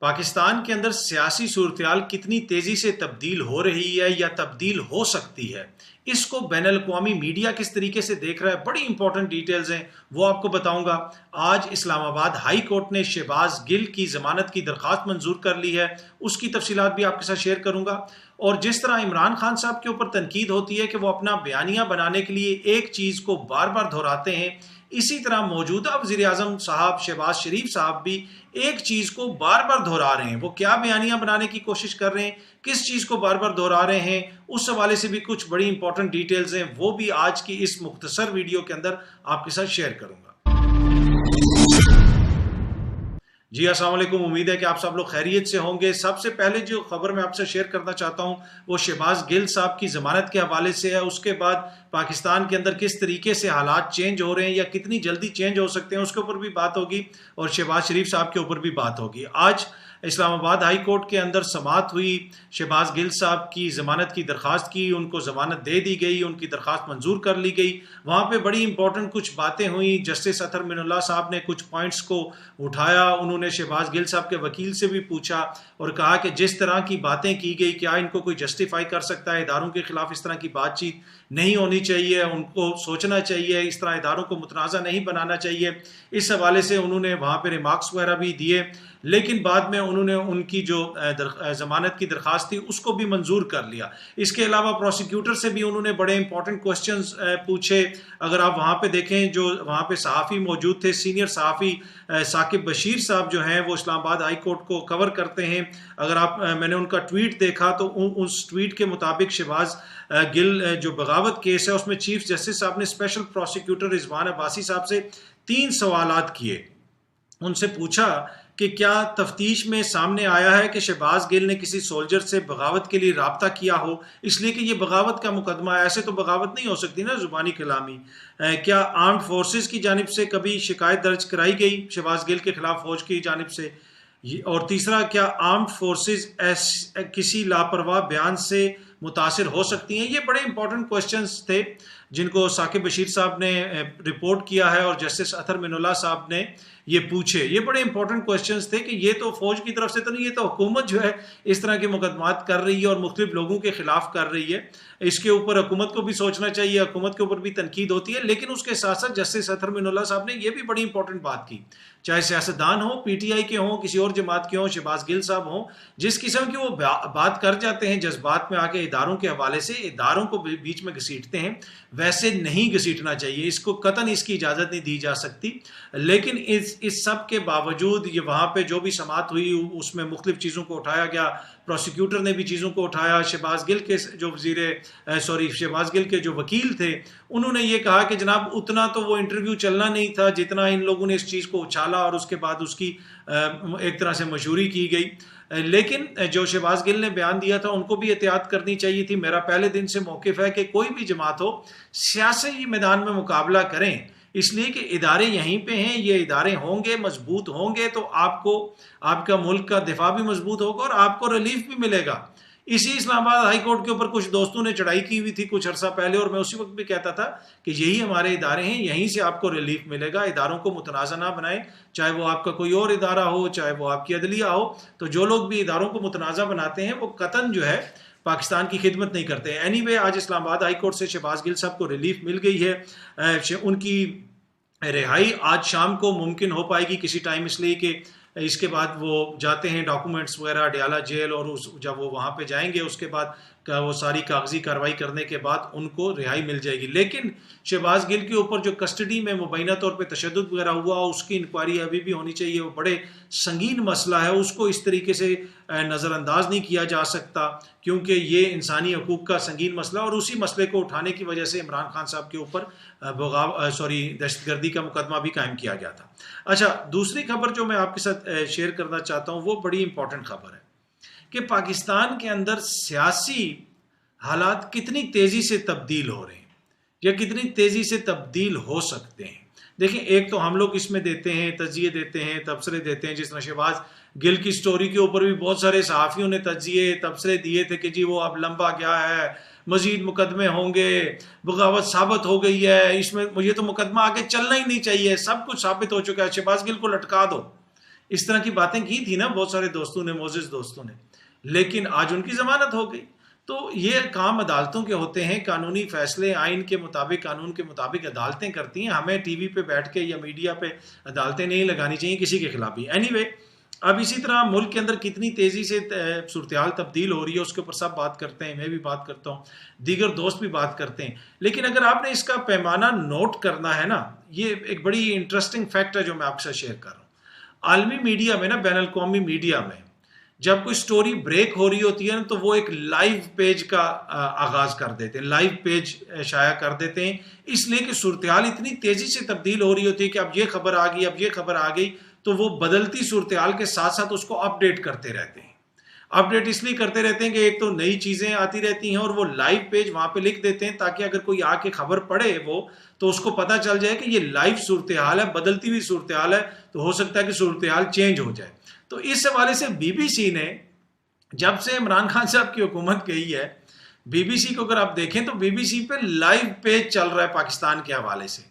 پاکستان کے اندر سیاسی صورتحال کتنی تیزی سے تبدیل ہو رہی ہے یا تبدیل ہو سکتی ہے، اس کو بین الاقوامی میڈیا کس طریقے سے دیکھ رہا ہے، بڑی امپورٹنٹ ڈیٹیلز ہیں، وہ آپ کو بتاؤں گا۔ آج اسلام آباد ہائی کورٹ نے شہباز گل کی ضمانت کی درخواست منظور کر لی ہے، اس کی تفصیلات بھی آپ کے ساتھ شیئر کروں گا۔ اور جس طرح عمران خان صاحب کے اوپر تنقید ہوتی ہے کہ وہ اپنا بیانیہ بنانے کے لیے ایک چیز کو بار بار دہراتے ہیں، اسی طرح موجودہ وزیر اعظم صاحب شہباز شریف صاحب بھی ایک چیز کو بار بار دہرا رہے ہیں۔ وہ کیا بیانیہ بنانے کی کوشش کر رہے ہیں، کس چیز کو بار بار دہرا رہے ہیں، اس حوالے سے بھی کچھ بڑی امپورٹنٹ ڈیٹیلز ہیں، وہ بھی آج کی اس مختصر ویڈیو کے اندر آپ کے ساتھ شیئر کروں گا۔ جی السلام علیکم، امید ہے کہ آپ سب لوگ خیریت سے ہوں گے۔ سب سے پہلے جو خبر میں آپ سے شیئر کرنا چاہتا ہوں وہ شہباز گل صاحب کی ضمانت کے حوالے سے ہے۔ اس کے بعد پاکستان کے اندر کس طریقے سے حالات چینج ہو رہے ہیں یا کتنی جلدی چینج ہو سکتے ہیں، اس کے اوپر بھی بات ہوگی، اور شہباز شریف صاحب کے اوپر بھی بات ہوگی۔ آج اسلام آباد ہائی کورٹ کے اندر سماعت ہوئی، شہباز گل صاحب کی ضمانت کی درخواست کی، ان کو ضمانت دے دی گئی، ان کی درخواست منظور کر لی گئی۔ وہاں پہ بڑی امپورٹنٹ کچھ باتیں ہوئیں، جسٹس اطہر من اللہ صاحب نے کچھ پوائنٹس کو اٹھایا، انہوں نے شہباز گل صاحب کے وکیل سے بھی پوچھا اور کہا کہ جس طرح کی باتیں کی گئی کیا ان کو کوئی جسٹیفائی کر سکتا ہے، اداروں کے خلاف اس طرح کی بات چیت نہیں ہونی چاہیے، ان کو سوچنا چاہیے، اس طرح اداروں کو متنازع نہیں بنانا چاہیے۔ اس حوالے سے انہوں نے وہاں پہ ریمارکس وغیرہ بھی دیے، لیکن بعد میں انہوں نے ان کی جو ضمانت کی درخواست تھی اس کو بھی منظور کر لیا۔ اس کے علاوہ پروسیکیوٹر سے بھی انہوں نے بڑے امپورٹنٹ کوسچنز پوچھے۔ اگر آپ وہاں پہ دیکھیں، جو وہاں پہ صحافی موجود تھے، سینئر صحافی ثاقب بشیر صاحب جو ہیں، وہ اسلام آباد ہائی کورٹ کو کور کرتے ہیں۔ اگر میں نے ان کا ٹویٹ دیکھا تو اس ٹویٹ کے مطابق شہباز گل جو بغاوت کیس ہے اس میں چیف جسٹس صاحب نے اسپیشل پروسیکیوٹر رضوان عباسی صاحب سے 3 سوالات کیے۔ ان سے پوچھا کہ کیا تفتیش میں سامنے آیا ہے کہ شہباز گل نے کسی سولجر سے بغاوت کے لیے رابطہ کیا ہو، اس لیے کہ یہ بغاوت کا مقدمہ ہے، ایسے تو بغاوت نہیں ہو سکتی نا زبانی کلامی۔ کیا آرمڈ فورسز کی جانب سے کبھی شکایت درج کرائی گئی شہباز گل کے خلاف فوج کی جانب سے؟ اور تیسرا، کیا آرمڈ فورسز کسی لاپرواہ بیان سے متاثر ہو سکتی ہیں؟ یہ بڑے امپورٹنٹ کوسچنز تھے جن کو ثاقب بشیر صاحب نے رپورٹ کیا ہے اور جسٹس اطہر من اللہ صاحب نے یہ پوچھے۔ یہ بڑے امپورٹنٹ کوسچنز تھے کہ یہ تو فوج کی طرف سے تو نہیں، یہ تو حکومت جو ہے اس طرح کے مقدمات کر رہی ہے اور مختلف لوگوں کے خلاف کر رہی ہے۔ اس کے اوپر حکومت کو بھی سوچنا چاہیے، حکومت کے اوپر بھی تنقید ہوتی ہے، لیکن اس کے ساتھ ساتھ جسٹس اطہر من اللہ صاحب نے یہ بھی بڑی امپورٹنٹ بات کی، چاہے سیاستدان ہوں، پی ٹی آئی کے ہوں، کسی اور جماعت کے ہوں، شہباز گل صاحب ہوں، جس قسم کی وہ بات کر جاتے ہیں جذبات میں آ کے اداروں کے حوالے سے، اداروں کو بیچ میں گھسیٹتے ہیں، ویسے نہیں گھسیٹنا چاہیے، اس کو قطعاً اس کی اجازت نہیں دی جا سکتی۔ لیکن اس سب کے باوجود یہ وہاں پہ جو بھی سماعت ہوئی اس میں مختلف چیزوں کو اٹھایا گیا، پروسیکیوٹر نے بھی چیزوں کو اٹھایا۔ شہباز گل کے جو وکیل تھے انہوں نے یہ کہا کہ جناب اتنا تو وہ انٹرویو چلنا نہیں تھا جتنا ان لوگوں نے اس چیز کو اچھالا اور اس کے بعد اس کی ایک طرح سے مشہوری کی گئی۔ لیکن جو شہباز گل نے بیان دیا تھا ان کو بھی احتیاط کرنی چاہیے تھی۔ میرا پہلے دن سے موقف ہے کہ کوئی بھی جماعت ہو سیاسی میدان میں مقابلہ کریں، اس لیے کہ ادارے یہیں پہ ہیں، یہ ادارے ہوں گے، مضبوط ہوں گے تو آپ کا ملک کا دفاع بھی مضبوط ہوگا اور آپ کو ریلیف بھی ملے گا۔ اسی اسلام آباد ہائی کورٹ کے اوپر کچھ دوستوں نے چڑھائی کی ہوئی تھی کچھ عرصہ پہلے، اور میں اسی وقت بھی کہتا تھا کہ یہی ہمارے ادارے ہیں، یہیں سے آپ کو ریلیف ملے گا۔ اداروں کو متنازع نہ بنائیں، چاہے وہ آپ کا کوئی اور ادارہ ہو، چاہے وہ آپ کی عدلیہ ہو۔ تو جو لوگ بھی اداروں کو متنازع بناتے ہیں وہ قطعاً جو ہے پاکستان کی خدمت نہیں کرتے۔ اینی وے آج اسلام آباد ہائی کورٹ سے شہباز گل صاحب کو ریلیف مل گئی ہے۔ ان کی رہائی آج شام کو ممکن ہو پائے گی کسی ٹائم، اس لیے کہ اس کے بعد وہ جاتے ہیں ڈاکومنٹس وغیرہ اڈیالہ جیل، اور جب وہ وہاں پہ جائیں گے اس کے بعد وہ ساری کاغذی کارروائی کرنے کے بعد ان کو رہائی مل جائے گی۔ لیکن شہباز گل کے اوپر جو کسٹڈی میں مبینہ طور پہ تشدد وغیرہ ہوا اس کی انکوائری ابھی بھی ہونی چاہیے، وہ بڑے سنگین مسئلہ ہے، اس کو اس طریقے سے نظر انداز نہیں کیا جا سکتا کیونکہ یہ انسانی حقوق کا سنگین مسئلہ، اور اسی مسئلے کو اٹھانے کی وجہ سے عمران خان صاحب کے اوپر دہشت گردی کا مقدمہ بھی قائم کیا گیا تھا۔ اچھا، دوسری خبر جو میں آپ کے ساتھ شیئر کرنا چاہتا ہوں وہ بڑی امپورٹنٹ خبر ہے کہ پاکستان کے اندر سیاسی حالات کتنی تیزی سے تبدیل ہو رہے ہیں یا کتنی تیزی سے تبدیل ہو سکتے ہیں۔ دیکھیں، ایک تو ہم لوگ اس میں دیتے ہیں، تجزیے دیتے ہیں، تبصرے دیتے ہیں، جس طرح شہباز گل کی سٹوری کے اوپر بھی بہت سارے صحافیوں نے تجزیے تبصرے دیے تھے کہ جی وہ اب لمبا گیا ہے، مزید مقدمے ہوں گے، بغاوت ثابت ہو گئی ہے، اس میں یہ تو مقدمہ آگے چلنا ہی نہیں چاہیے، سب کچھ ثابت ہو چکا ہے، شہباز گل کو لٹکا دو۔ اس طرح کی باتیں کی تھی نا بہت سارے دوستوں نے، معزز دوستوں نے، لیکن آج ان کی ضمانت ہو گئی۔ تو یہ کام عدالتوں کے ہوتے ہیں، قانونی فیصلے آئین کے مطابق، قانون کے مطابق عدالتیں کرتی ہیں، ہمیں ٹی وی پہ بیٹھ کے یا میڈیا پہ عدالتیں نہیں لگانی چاہیے کسی کے خلاف بھی۔ اینی وے، اب اسی طرح ملک کے اندر کتنی تیزی سے صورتحال تبدیل ہو رہی ہے، اس کے اوپر سب بات کرتے ہیں، میں بھی بات کرتا ہوں، دیگر دوست بھی بات کرتے ہیں، لیکن اگر آپ نے اس کا پیمانہ نوٹ کرنا ہے نا، یہ ایک بڑی انٹرسٹنگ فیکٹ ہے جو میں آپ کے ساتھ شیئر کر رہا ہوں۔ عالمی میڈیا میں نا، بین الاقوامی میڈیا میں جب کوئی سٹوری بریک ہو رہی ہوتی ہے نا، تو وہ ایک لائیو پیج کا آغاز کر دیتے ہیں، لائیو پیج شائع کر دیتے ہیں، اس لیے کہ صورتحال اتنی تیزی سے تبدیل ہو رہی ہوتی ہے کہ اب یہ خبر آ گئی، اب یہ خبر آ گئی، تو وہ بدلتی صورتحال کے ساتھ ساتھ اس کو اپ ڈیٹ کرتے رہتے ہیں۔ اپ ڈیٹ اس لیے کرتے رہتے ہیں کہ ایک تو نئی چیزیں آتی رہتی ہیں، اور وہ لائیو پیج وہاں پہ لکھ دیتے ہیں تاکہ اگر کوئی آ کے خبر پڑھے وہ تو اس کو پتہ چل جائے کہ یہ لائیو صورتحال ہے، بدلتی ہوئی صورتحال ہے، تو ہو سکتا ہے کہ صورتحال چینج ہو جائے۔ تو اس حوالے سے بی بی سی نے، جب سے عمران خان صاحب کی حکومت گئی ہے، بی بی سی کو اگر آپ دیکھیں تو بی بی سی پہ لائیو پیج چل رہا ہے پاکستان کے حوالے سے۔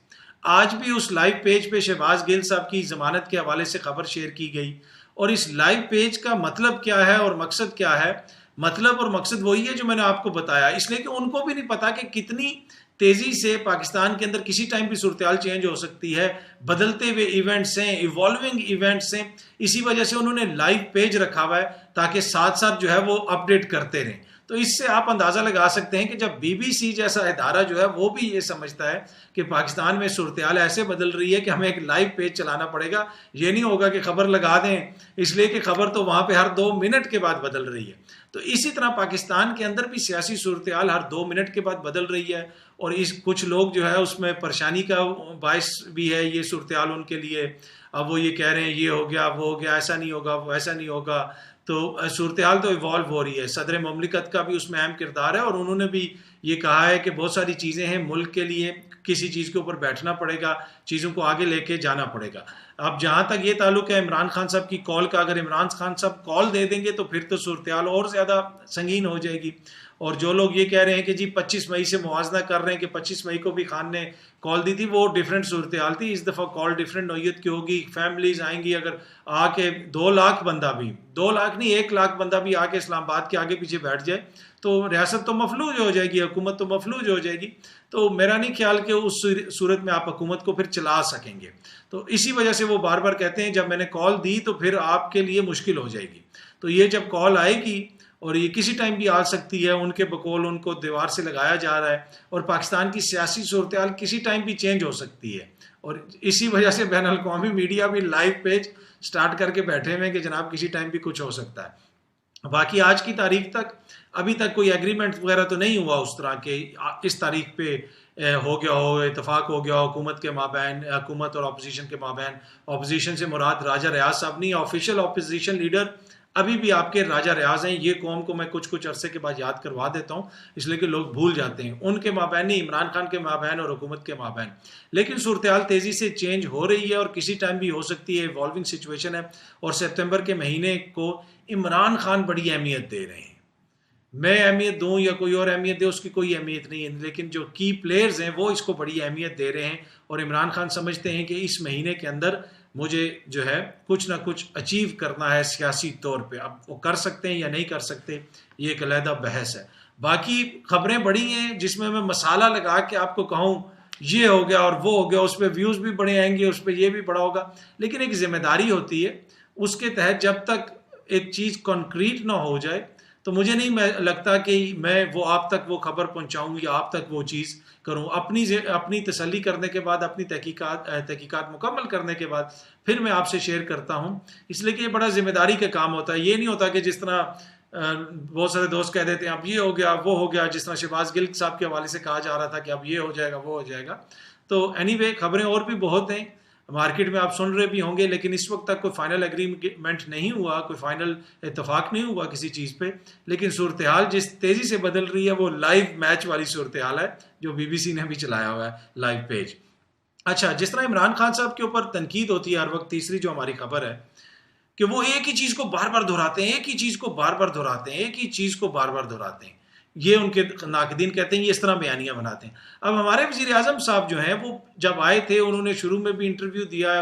آج بھی اس لائیو پیج پہ شہباز گل صاحب کی ضمانت کے حوالے سے خبر شیئر کی گئی، اور اس لائیو پیج کا مطلب کیا ہے اور مقصد کیا ہے؟ مطلب اور مقصد وہی ہے جو میں نے آپ کو بتایا، اس لیے کہ ان کو بھی نہیں پتا کہ کتنی تیزی سے پاکستان کے اندر کسی ٹائم بھی صورتحال چینج ہو سکتی ہے، بدلتے ہوئے ایونٹس ہیں، ایوالونگ ایونٹس ہیں، اسی وجہ سے انہوں نے لائیو پیج رکھا ہوا ہے تاکہ ساتھ ساتھ جو ہے وہ اپ ڈیٹ کرتے رہیں۔ تو اس سے آپ اندازہ لگا سکتے ہیں کہ جب بی بی سی جیسا ادارہ جو ہے وہ بھی یہ سمجھتا ہے کہ پاکستان میں صورتحال ایسے بدل رہی ہے کہ ہمیں ایک لائیو پیج چلانا پڑے گا، یہ نہیں ہوگا کہ خبر لگا دیں، اس لیے کہ خبر تو وہاں پہ ہر 2 منٹ کے بعد بدل رہی ہے۔ تو اسی طرح پاکستان کے اندر بھی سیاسی صورتحال ہر 2 منٹ کے بعد بدل رہی ہے، اور کچھ لوگ جو ہے اس میں پریشانی کا باعث بھی ہے یہ صورتحال ان کے لیے۔ اب وہ یہ کہہ رہے ہیں یہ ہو گیا، وہ ہو گیا، ایسا نہیں ہوگا، وہ ایسا نہیں ہوگا۔ تو صورتحال تو ایوالو ہو رہی ہے، صدر مملکت کا بھی اس میں اہم کردار ہے، اور انہوں نے بھی یہ کہا ہے کہ بہت ساری چیزیں ہیں ملک کے لیے، کسی چیز کے اوپر بیٹھنا پڑے گا، چیزوں کو آگے لے کے جانا پڑے گا۔ اب جہاں تک یہ تعلق ہے عمران خان صاحب کی کال کا، اگر عمران خان صاحب کال دے دیں گے تو پھر تو صورتحال اور زیادہ سنگین ہو جائے گی۔ اور جو لوگ یہ کہہ رہے ہیں کہ جی 25 مئی سے موازنہ کر رہے ہیں کہ 25 مئی کو بھی خان نے کال دی تھی، وہ ڈیفرنٹ صورتحال تھی، اس دفعہ کال ڈیفرنٹ نوعیت کی ہوگی، فیملیز آئیں گی، اگر آ کے 2 لاکھ بندہ بھی، 2 لاکھ نہیں 1 لاکھ بندہ بھی آ کے اسلام آباد کے آگے پیچھے بیٹھ جائے تو ریاست تو مفلوج ہو جائے گی، حکومت تو مفلوج ہو جائے گی۔ تو میرا نہیں خیال کہ اس صورت میں آپ حکومت کو پھر چلا سکیں گے۔ تو اسی وجہ سے وہ بار بار کہتے ہیں جب میں نے کال دی تو پھر آپ کے لیے مشکل ہو جائے گی۔ تو یہ جب کال آئے گی، اور یہ کسی ٹائم بھی آ سکتی ہے، ان کے بقول ان کو دیوار سے لگایا جا رہا ہے، اور پاکستان کی سیاسی صورتحال کسی ٹائم بھی چینج ہو سکتی ہے، اور اسی وجہ سے بین الاقوامی میڈیا بھی لائیو پیج سٹارٹ کر کے بیٹھے ہوئے ہیں کہ جناب کسی ٹائم بھی کچھ ہو سکتا ہے۔ باقی آج کی تاریخ تک ابھی تک کوئی ایگریمنٹ وغیرہ تو نہیں ہوا اس طرح کے اس تاریخ پہ ہو گیا ہو، اتفاق ہو گیا ہو حکومت کے مابین، حکومت اور اپوزیشن کے مابین۔ اپوزیشن سے مراد راجہ ریاض صاحب نہیں، آفیشیل اپوزیشن لیڈر ابھی بھی آپ کے راجہ ریاض ہیں۔ یہ قوم کو میں کچھ عرصے کے بعد یاد کروا دیتا ہوں، اس لیے کہ لوگ بھول جاتے ہیں، ان کے مابین نہیں، عمران خان کے مابین اور حکومت کے مابین۔ لیکن صورتحال تیزی سے چینج ہو رہی ہے اور کسی ٹائم بھی ہو سکتی ہے، ایوالونگ سچویشن ہے، اور سپتمبر کے مہینے کو عمران خان بڑی اہمیت دے رہے ہیں۔ میں اہمیت دوں یا کوئی اور اہمیت دے، اس کی کوئی اہمیت نہیں ہے، لیکن جو کی پلیئرز ہیں وہ اس کو بڑی اہمیت دے رہے ہیں، اور عمران خان سمجھتے ہیں کہ اس مہینے کے اندر مجھے جو ہے کچھ نہ کچھ اچیو کرنا ہے سیاسی طور پہ۔ اب وہ کر سکتے ہیں یا نہیں کر سکتے، یہ ایک علیحدہ بحث ہے۔ باقی خبریں بڑی ہیں جس میں مسالہ لگا کے آپ کو کہوں یہ ہو گیا اور وہ ہو گیا، اس پہ ویوز بھی بڑے آئیں گے، اس پہ یہ بھی بڑا ہوگا، لیکن ایک ذمہ داری ہوتی ہے، اس کے تحت جب تک ایک چیز کنکریٹ نہ ہو جائے تو مجھے نہیں لگتا کہ میں وہ آپ تک وہ خبر پہنچاؤں یا آپ تک وہ چیز کروں۔ اپنی تسلی کرنے کے بعد، اپنی تحقیقات مکمل کرنے کے بعد پھر میں آپ سے شیئر کرتا ہوں، اس لیے کہ یہ بڑا ذمہ داری کا کام ہوتا ہے۔ یہ نہیں ہوتا کہ جس طرح بہت سارے دوست کہہ دیتے ہیں اب یہ ہو گیا وہ ہو گیا، جس طرح شہباز گل صاحب کے حوالے سے کہا جا رہا تھا کہ اب یہ ہو جائے گا وہ ہو جائے گا۔ تو اینی وے خبریں اور بھی بہت ہیں مارکیٹ میں، آپ سن رہے بھی ہوں گے، لیکن اس وقت تک کوئی فائنل ایگریمنٹ نہیں ہوا، کوئی فائنل اتفاق نہیں ہوا کسی چیز پہ، لیکن صورتحال جس تیزی سے بدل رہی ہے وہ لائیو میچ والی صورتحال ہے جو بی بی سی نے بھی چلایا ہوا ہے لائیو پیج۔ اچھا، جس طرح عمران خان صاحب کے اوپر تنقید ہوتی ہے ہر وقت، تیسری جو ہماری خبر ہے کہ وہ ایک ہی چیز کو بار بار دہراتے ہیں، ایک ہی چیز کو بار بار دہراتے ہیں، ایک ہی چیز کو بار بار دہراتے ہیں، یہ ان کے ناقدین کہتے ہیں یہ اس طرح بیانیاں بناتے ہیں۔ اب ہمارے وزیر اعظم صاحب جو ہیں وہ جب آئے تھے، انہوں نے شروع میں بھی انٹرویو دیا